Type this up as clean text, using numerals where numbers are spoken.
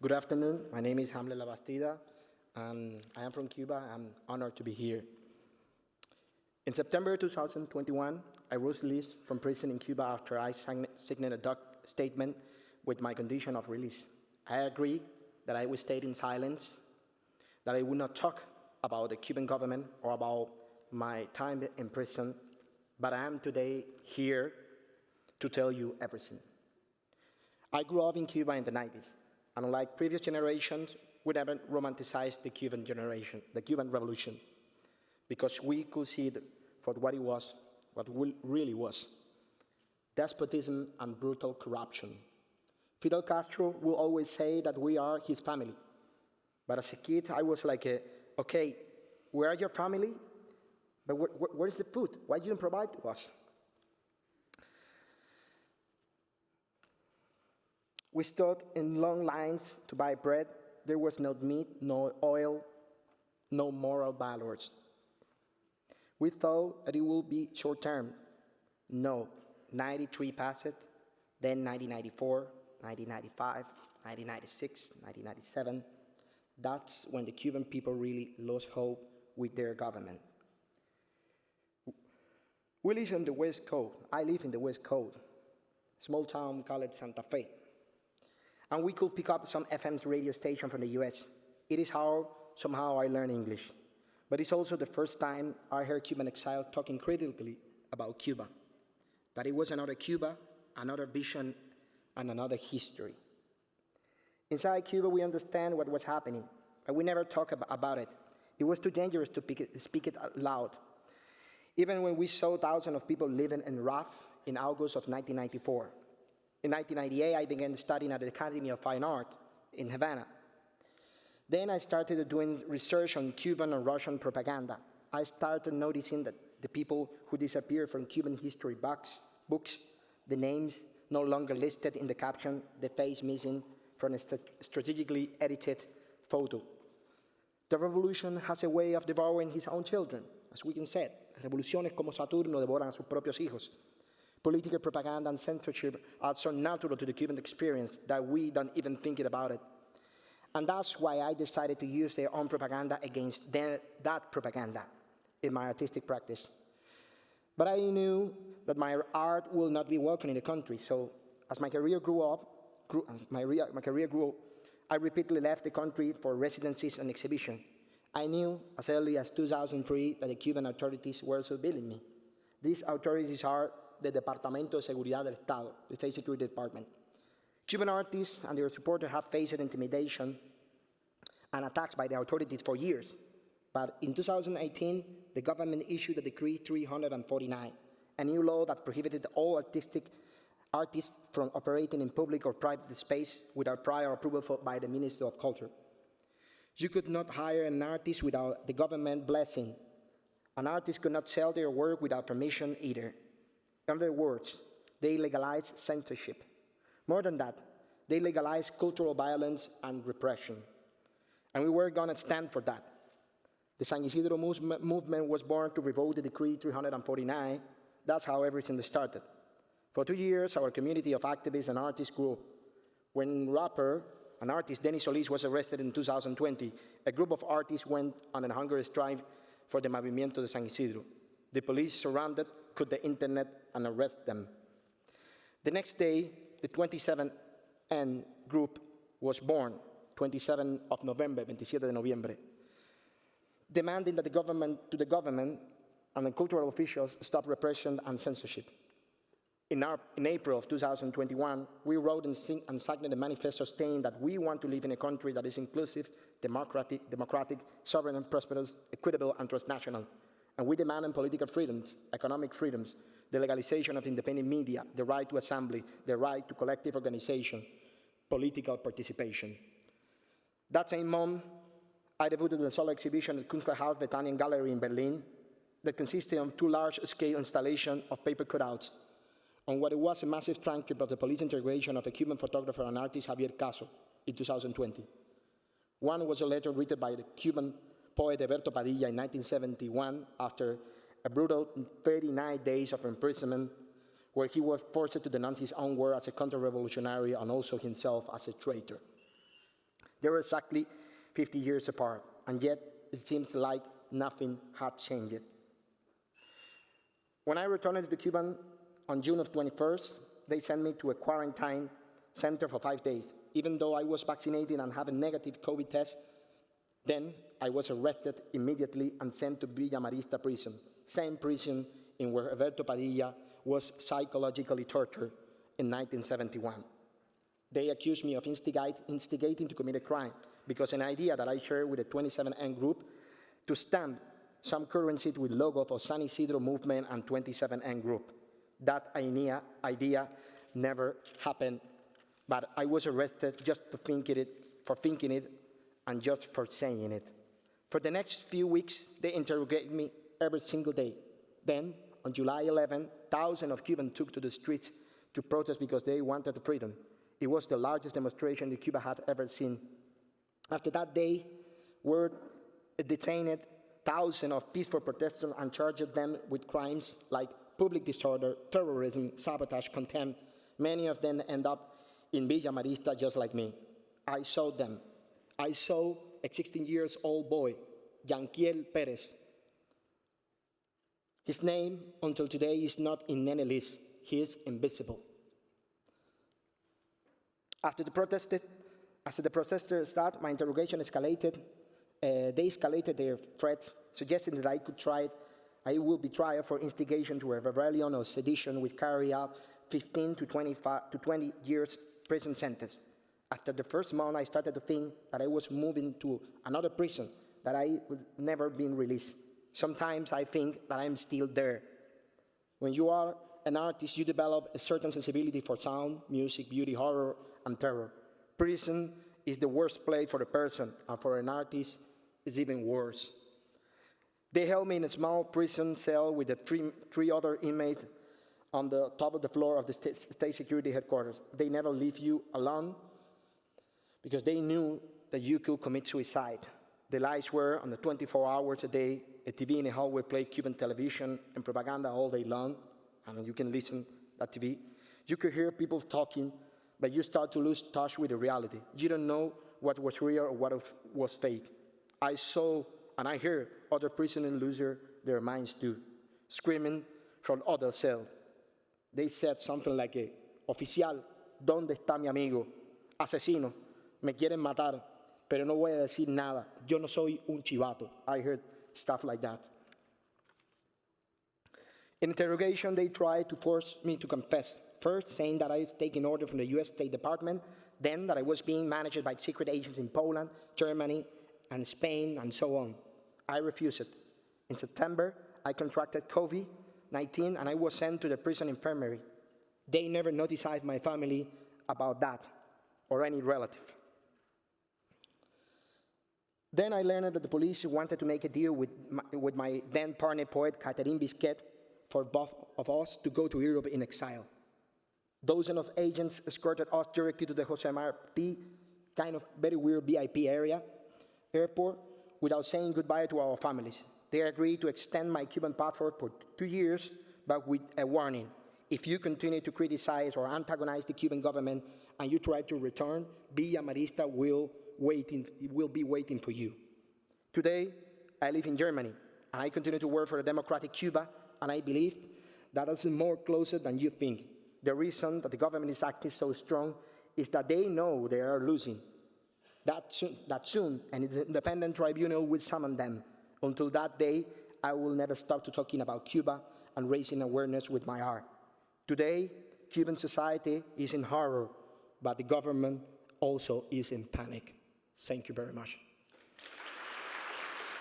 Good afternoon. My name is Hamlet Lavastida, and I am from Cuba. I'm honored to be here. In September 2021, I was released from prison in Cuba after I signed a statement with my condition of release. I agreed that I would stay in silence, that I would not talk about the Cuban government or about my time in prison, but I am today here to tell you everything. I grew up in Cuba in the 90s, and unlike previous generations, we never romanticized the Cuban Revolution, because we could see it for what it was, what it really was: despotism and brutal corruption. Fidel Castro will always say that we are his family, but as a kid, I was like, okay, where are your family? But where's the food? Why you didn't provide to us? We stood in long lines to buy bread. There was no meat, no oil, no moral values. We thought that it would be short term. No, 93 passed, then 1994, 1995, 1996, 1997. That's when the Cuban people really lost hope with their government. We live in the West Coast. I live in the West Coast, small town called Santa Fe. And we could pick up some FM radio station from the US. It is how somehow I learned English. But it's also the first time I heard Cuban exiles talking critically about Cuba, that it was another Cuba, another vision, and another history. Inside Cuba, we understand what was happening, but we never talk about it. It was too dangerous to speak it out loud. Even when we saw thousands of people living in rough in August of 1994. In 1998, I began studying at the Academy of Fine Art in Havana. Then I started doing research on Cuban and Russian propaganda. I started noticing that the people who disappeared from Cuban history books, the names no longer listed in the caption, the face missing from a strategically edited photo. The revolution has a way of devouring his own children, as we can say. Revoluciones como Saturno devoran a sus propios hijos. Political propaganda and censorship are so natural to the Cuban experience that we don't even think about it. And that's why I decided to use their own propaganda against that propaganda in my artistic practice. But I knew that my art will not be welcome in the country, so as my career grew, I repeatedly left the country for residencies and exhibition. I knew as early as 2003 that the Cuban authorities were surveilling me. These authorities are the Departamento de Seguridad del Estado, the State Security Department. Cuban artists and their supporters have faced intimidation and attacks by the authorities for years. But in 2018, the government issued a Decree 349, a new law that prohibited all artists from operating in public or private space without prior approval by the Minister of Culture. You could not hire an artist without the government blessing. An artist could not sell their work without permission either. In other words, they legalized censorship. More than that, they legalized cultural violence and repression. And we were going to stand for that. The San Isidro movement was born to revoke the Decree 349. That's how everything started. For 2 years, our community of activists and artists grew. When rapper and artist Dennis Solis was arrested in 2020, a group of artists went on a hunger strike for the Movimiento de San Isidro. The police surrounded, cut the internet, and arrested them. The next day, the 27N group was born, 27 of November, 27 de noviembre, demanding that the government and the cultural officials stop repression and censorship. In April of 2021, we wrote and signed a manifesto stating that we want to live in a country that is inclusive, democratic, sovereign and prosperous, equitable and transnational. And we demand political freedoms, economic freedoms, the legalization of independent media, the right to assembly, the right to collective organization, political participation. That same month, I debuted a solo exhibition at Kunsthaus Bethanien Gallery in Berlin that consisted of 2 large-scale installations of paper cutouts on what it was a massive transcript of the police interrogation of a Cuban photographer and artist Javier Caso in 2020. One was a letter written by the Cuban poet Alberto Padilla in 1971 after a brutal 39 days of imprisonment, where he was forced to denounce his own work as a counter-revolutionary and also himself as a traitor. They were exactly 50 years apart, and yet it seems like nothing had changed. When I returned to Cuba on June of 21st, they sent me to a quarantine center for 5 days. Even though I was vaccinated and had a negative COVID test, then I was arrested immediately and sent to Villa Marista prison, same prison in where Alberto Padilla was psychologically tortured in 1971. They accused me of instigating to commit a crime because an idea that I shared with the 27N group to stamp some currency with logo for San Isidro movement and 27N group. That idea never happened, but I was arrested just for thinking it and just for saying it. For the next few weeks, they interrogated me every single day. Then, on July 11, thousands of Cubans took to the streets to protest because they wanted freedom. It was the largest demonstration that Cuba had ever seen. After that day, we detained thousands of peaceful protesters and charged them with crimes like public disorder, terrorism, sabotage, contempt. Many of them end up in Villa Marista just like me. I saw them. I saw a 16-year-old boy, Yanquiel Perez. His name, until today, is not in any list. He is invisible. After the protesters started, my interrogation escalated. They escalated their threats, suggesting that I will be tried for instigation to a rebellion or sedition, which carry out 15 to 20 years prison sentence. After the first month, I started to think that I was moving to another prison, that I would never be released. Sometimes I think that I'm still there. When you are an artist, you develop a certain sensibility for sound, music, beauty, horror, and terror. Prison is the worst place for a person, and for an artist, it's even worse. They held me in a small prison cell with the three other inmates on the top of the floor of the state security headquarters. They never leave you alone because they knew that you could commit suicide. The lights were on the 24 hours a day. A TV in a hallway played Cuban television and propaganda all day long. I mean, you can listen to that TV. You could hear people talking, but you start to lose touch with the reality. You don't know what was real or what was fake. I saw and I heard other prisoners lose their minds too, screaming from other cells. They said something like, "Oficial, ¿dónde está mi amigo? Asesino, me quieren matar, pero no voy a decir nada. Yo no soy un chivato." I heard stuff like that. In interrogation, they tried to force me to confess, first saying that I was taking order from the U.S. State Department, then that I was being managed by secret agents in Poland, Germany, and Spain, and so on. I refused it. In September, I contracted COVID-19, and I was sent to the prison infirmary. They never notified my family about that, or any relative. Then I learned that the police wanted to make a deal with my then partner poet, Catherine Bisquet, for both of us to go to Europe in exile. Dozens of agents escorted us directly to the Jose Marti, kind of very weird VIP airport, without saying goodbye to our families. They agreed to extend my Cuban passport for 2 years, but with a warning. If you continue to criticize or antagonize the Cuban government and you try to return, Villa Marista will be waiting for you. Today, I live in Germany, and I continue to work for a democratic Cuba, and I believe that is more closer than you think. The reason that the government is acting so strong is that they know they are losing. That soon an independent tribunal will summon them. Until that day, I will never stop to talking about Cuba and raising awareness with my art. Today, Cuban society is in horror, but the government also is in panic. Thank you very much.